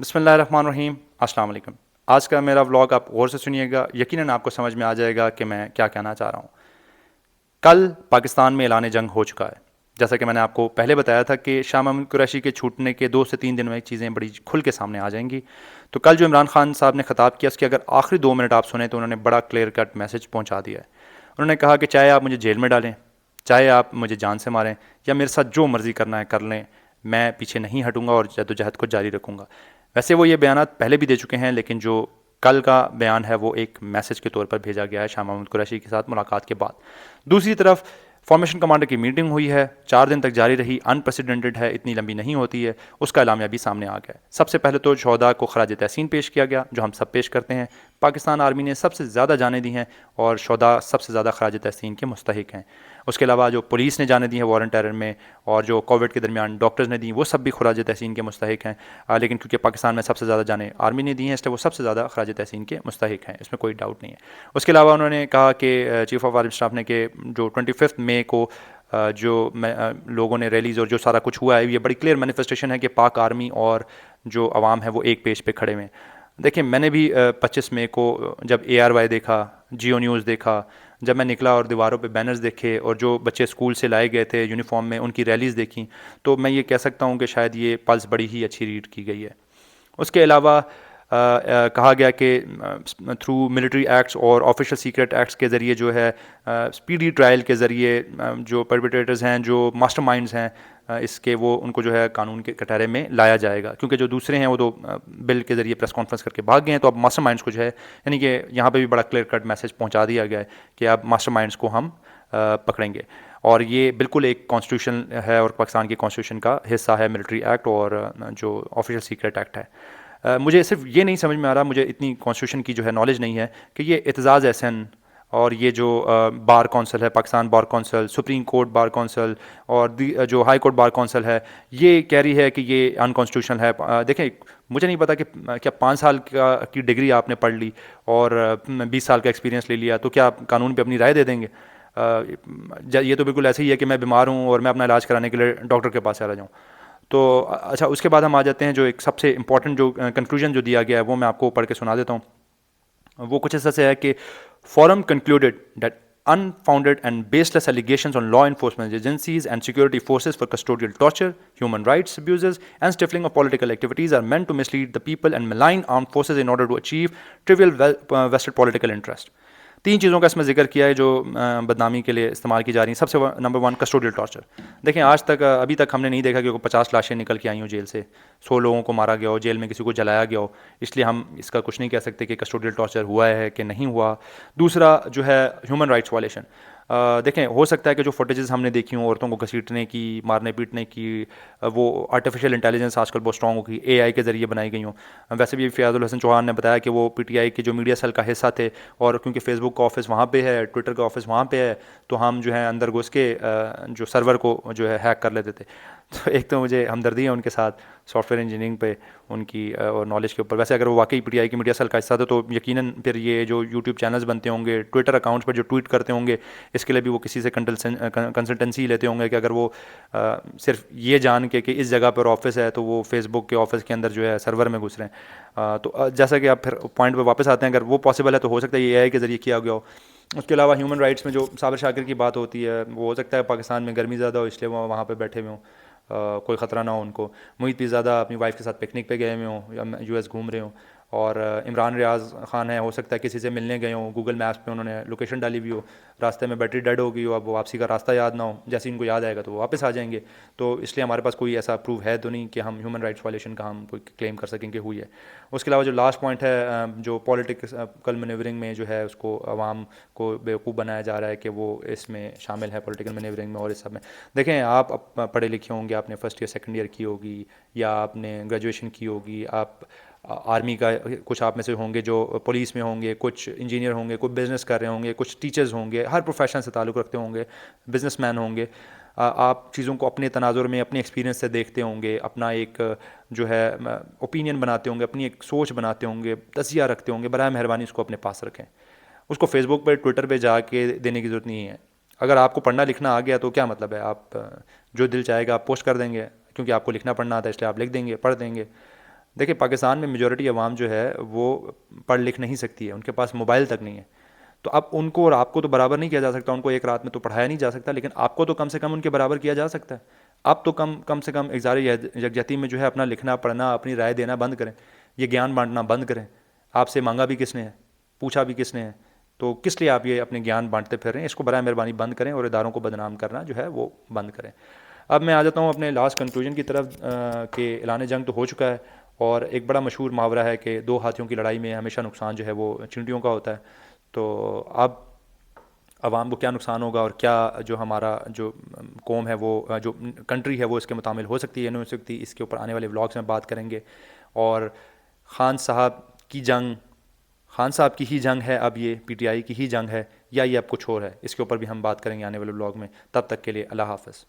بسم اللہ الرحمن الرحیم، السلام علیکم۔ آج کا میرا ولاگ آپ غور سے سنیے گا، یقیناً آپ کو سمجھ میں آ جائے گا کہ میں کیا کہنا چاہ رہا ہوں۔ کل پاکستان میں اعلان جنگ ہو چکا ہے، جیسا کہ میں نے آپ کو پہلے بتایا تھا کہ شاہ محمود قریشی کے چھوٹنے کے 2 سے 3 دن میں چیزیں بڑی کھل کے سامنے آ جائیں گی۔ تو کل جو عمران خان صاحب نے خطاب کیا، اس کے اگر آخری 2 منٹ آپ سنیں تو انہوں نے بڑا کلیئر کٹ میسج پہنچا دیا ہے۔ انہوں نے کہا کہ چاہے آپ مجھے جیل میں ڈالیں، چاہے آپ مجھے جان سے ماریں، یا میرے ساتھ جو مرضی کرنا ہے کر لیں، میں پیچھے نہیں ہٹوں گا اور جدوجہد کو جاری رکھوں گا۔ ویسے وہ یہ بیانات پہلے بھی دے چکے ہیں، لیکن جو کل کا بیان ہے وہ ایک میسج کے طور پر بھیجا گیا ہے شاہ محمود قریشی کے ساتھ ملاقات کے بعد۔ دوسری طرف فارمیشن کمانڈر کی میٹنگ ہوئی ہے، 4 دن تک جاری رہی، انپریسیڈنٹڈ ہے، اتنی لمبی نہیں ہوتی ہے، اس کا اعلامیہ بھی سامنے آ گیا ہے۔ سب سے پہلے تو شہداء کو خراج تحسین پیش کیا گیا، جو ہم سب پیش کرتے ہیں۔ پاکستان آرمی نے سب سے زیادہ جانیں دی ہیں اور شہداء سب سے زیادہ خراج تحسین کے مستحق ہیں۔ اس کے علاوہ جو پولیس نے جانیں دی ہیں وار اینڈ ٹیرر میں، اور جو کووڈ کے درمیان ڈاکٹرز نے دی، وہ سب بھی خراج تحسین کے مستحق ہیں۔ لیکن کیونکہ پاکستان میں سب سے زیادہ جانیں آرمی نے دی ہیں، اس لیے وہ سب سے زیادہ خراج تحسین کے مستحق ہیں، اس میں کوئی ڈاؤٹ نہیں ہے۔ اس کے علاوہ انہوں نے کہا کہ چیف آف آرمی اسٹاف نے کہ جو 25 مئی کو جو لوگوں نے ریلیز اور جو سارا کچھ ہوا ہے، یہ بڑی کلیئر مینیفیسٹیشن ہے کہ پاک آرمی اور جو عوام ہے وہ ایک پیج پہ کھڑے ہوئے ہیں۔ دیکھیں، میں نے بھی 25 مئی کو جب ARY دیکھا، جیو نیوز دیکھا، جب میں نکلا اور دیواروں پہ بینرز دیکھے اور جو بچے اسکول سے لائے گئے تھے یونیفارم میں ان کی ریلیز دیکھیں، تو میں یہ کہہ سکتا ہوں کہ شاید یہ پلس بڑی ہی اچھی ریڈ کی گئی ہے۔ اس کے علاوہ کہا گیا کہ تھرو ملٹری ایکٹس اور آفیشل سیکرٹ ایکٹس کے ذریعے جو ہے اسپیڈی ٹرائل کے ذریعے جو پرپیٹریٹرز ہیں، جو ماسٹر مائنڈز ہیں اس کے، وہ ان کو جو ہے قانون کے کٹہرے میں لایا جائے گا، کیونکہ جو دوسرے ہیں وہ تو بل کے ذریعے پریس کانفرنس کر کے بھاگ گئے ہیں۔ تو اب ماسٹر مائنڈز کو جو ہے، یعنی کہ یہاں پہ بھی بڑا کلیئر کٹ میسج پہنچا دیا گیا ہے کہ اب ماسٹر مائنڈز کو ہم پکڑیں گے، اور یہ بالکل ایک کانسٹیٹیوشن ہے اور پاکستان کی کانسٹیٹیوشن کا حصہ ہے ملٹری ایکٹ اور جو آفیشل سیکرٹ ایکٹ ہے۔ مجھے صرف یہ نہیں سمجھ میں آ رہا، مجھے اتنی کانسٹیٹیوشن کی جو ہے نالج نہیں ہے کہ یہ اعتزاز احسن اور یہ جو بار کونسل ہے، Pakistan bar council, supreme court bar council اور جو ہائی کورٹ بار کونسل ہے، یہ کہہ رہی ہے کہ یہ انکانسٹیٹیوشنل ہے۔ دیکھیں، مجھے نہیں پتا کہ کیا 5 سال کی ڈگری آپ نے پڑھ لی اور 20 سال کا ایکسپیرینس لے لیا تو کیا آپ قانون پہ اپنی رائے دے دیں گے؟ یہ تو بالکل ایسے ہی ہے کہ میں بیمار ہوں اور میں اپنا علاج کرانے کے لیے ڈاکٹر کے پاس چلا جاؤں۔ تو اچھا، اس کے بعد ہم آ جاتے ہیں جو ایک سب سے امپورٹنٹ جو کنکلوژن جو دیا گیا ہے، وہ میں آپ کو پڑھ کے سنا دیتا ہوں۔ وہ کچھ ایسا سے ہے کہ forum concluded that unfounded and baseless allegations on law enforcement agencies and security forces for custodial torture, human rights abuses, and stifling of political activities are meant to mislead the people and malign armed forces in order to achieve trivial vested political interest۔ 3 چیزوں کا اس میں ذکر کیا ہے جو بدنامی کے لیے استعمال کی جا رہی ہیں۔ سب سے نمبر 1 کسٹوڈیل ٹارچر۔ دیکھیں، آج تک ابھی تک ہم نے نہیں دیکھا کہ 50 لاشیں نکل کے آئی ہوں جیل سے، 100 لوگوں کو مارا گیا ہو، جیل میں کسی کو جلایا گیا ہو، اس لیے ہم اس کا کچھ نہیں کہہ سکتے کہ کسٹوڈیل ٹارچر ہوا ہے کہ نہیں ہوا۔ دوسرا جو ہے ہیومن رائٹس وائلیشن۔ دیکھیں، ہو سکتا ہے کہ جو فوٹیجز ہم نے دیکھی ہوں عورتوں کو گھسیٹنے کی، مارنے پیٹنے کی، وہ آرٹیفیشیل انٹیلیجنس آج کل بہت اسٹرانگ ہو گئی، AI کے ذریعے بنائی گئی ہوں۔ ویسے بھی فیاض الحسن چوہان نے بتایا کہ وہ PTI کے جو میڈیا سیل کا حصہ تھے، اور کیونکہ فیس بک کا آفس وہاں پہ ہے، ٹویٹر کا آفس وہاں پہ ہے، تو ہم جو ہے اندر گھس کے جو سرور کو جو ہے ہیک کر لیتے تھے۔ تو ایک تو مجھے ہمدردی ہے ان کے ساتھ سافٹ ویئر انجینئرنگ پہ ان کی اور نالج کے اوپر۔ ویسے اگر وہ واقعی PTI کی میڈیا سیل کا حصہ تھا تو یقیناً پھر یہ جو یوٹیوب چینلز بنتے ہوں گے، ٹویٹر اکاؤنٹس پر جو ٹویٹ کرتے ہوں گے، اس کے لیے بھی وہ کسی سے کنسلٹنسی لیتے ہوں گے کہ اگر وہ صرف یہ جان کے کہ اس جگہ پر آفس ہے تو وہ فیس بک کے آفس کے اندر جو ہے سرور میں گھس رہے ہیں۔ تو جیسا کہ آپ پھر پوائنٹ پہ واپس آتے ہیں، اگر وہ پاسبل ہے تو ہو سکتا ہے یہ AI کے ذریعے کیا گیا ہو۔ اس کے علاوہ ہیومن رائٹس میں جو صابر شاکر کی بات ہوتی ہے، وہ ہو سکتا ہے پاکستان میں گرمی زیادہ ہو اس لیے وہ وہاں پہ بیٹھے ہوئے ہوں، کوئی خطرہ نہ ہو ان کو۔ محیط پیرزادہ اپنی وائف کے ساتھ پکنک پہ گئے ہوئے ہوں یا US گھوم رہے ہوں، اور عمران ریاض خان ہے، ہو سکتا ہے کسی سے ملنے گئے ہوں، گوگل میپس پہ انہوں نے لوکیشن ڈالی ہوئی ہو، راستے میں بیٹری ڈیڈ ہو گئی ہو، اب وہ واپسی کا راستہ یاد نہ ہو، جیسے ان کو یاد آئے گا تو وہ واپس آ جائیں گے۔ تو اس لیے ہمارے پاس کوئی ایسا پروف ہے تو نہیں کہ ہم ہیومن رائٹس وائلیشن کا ہم کوئی کلیم کر سکیں کہ ہوئی ہے۔ اس کے علاوہ جو لاسٹ پوائنٹ ہے، جو پولیٹیکل مینیورنگ میں جو ہے اس کو عوام کو بیوقوف بنایا جا رہا ہے کہ وہ اس میں شامل ہے، پولیٹیکل مینیورنگ میں اور اس سب میں۔ دیکھیں، آپ پڑھے لکھے ہوں گے، آپ نے فرسٹ ایئر سیکنڈ ایئر کی ہوگی یا آپ نے گریجویشن کی ہوگی، آپ آرمی کا کچھ آپ میں سے ہوں گے جو پولیس میں ہوں گے، کچھ انجینئر ہوں گے، کچھ بزنس کر رہے ہوں گے، کچھ ٹیچرز ہوں گے، ہر پروفیشن سے تعلق رکھتے ہوں گے، بزنس مین ہوں گے۔ آپ چیزوں کو اپنے تناظر میں اپنے ایکسپیرینس سے دیکھتے ہوں گے، اپنا ایک جو ہے اوپینین بناتے ہوں گے، اپنی ایک سوچ بناتے ہوں گے، تجزیہ رکھتے ہوں گے۔ برائے مہربانی اس کو اپنے پاس رکھیں، اس کو فیس بک پہ ٹویٹر پہ جا کے دینے کی ضرورت نہیں ہے۔ اگر آپ کو پڑھنا لکھنا آ گیا تو کیا مطلب ہے، آپ جو دل چاہے گا آپ پوسٹ کر دیں گے، کیونکہ آپ کو لکھنا پڑھنا آتا ہے اس لیے آپ لکھ دیں گے، پڑھ دیں گے۔ دیکھیں پاکستان میں میجورٹی عوام جو ہے وہ پڑھ لکھ نہیں سکتی ہے، ان کے پاس موبائل تک نہیں ہے. تو اب ان کو اور آپ کو تو برابر نہیں کیا جا سکتا، ان کو ایک رات میں تو پڑھایا نہیں جا سکتا، لیکن آپ کو تو کم سے کم ان کے برابر کیا جا سکتا ہے. آپ تو کم سے کم اظہار یکجہتی میں جو ہے اپنا لکھنا پڑھنا، اپنی رائے دینا بند کریں، یہ گیان بانٹنا بند کریں. آپ سے مانگا بھی کس نے ہے، پوچھا بھی کس نے ہے، تو کس لیے آپ یہ اپنے گیان بانٹتے پھر رہے ہیں؟ اس کو برائے مہربانی بند کریں اور اداروں کو بدنام کرنا جو ہے وہ بند کریں. اب میں آ جاتا ہوں اپنے لاسٹ کنکلوژن کی طرف کہ اعلان جنگ تو ہو چکا ہے، اور ایک بڑا مشہور محاورہ ہے کہ دو ہاتھیوں کی لڑائی میں ہمیشہ نقصان جو ہے وہ چینٹیوں کا ہوتا ہے. تو اب عوام کو کیا نقصان ہوگا اور کیا جو ہمارا جو قوم ہے وہ جو کنٹری ہے وہ اس کے متعامل ہو سکتی ہے نہیں ہو سکتی، اس کے اوپر آنے والے ولاگس میں بات کریں گے. اور خان صاحب کی جنگ، خان صاحب کی ہی جنگ ہے اب، یہ پی ٹی آئی کی ہی جنگ ہے، یا یہ اب کچھ اور ہے، اس کے اوپر بھی ہم بات کریں گے آنے والے ولاگ میں. تب تک کے لیے اللہ حافظ.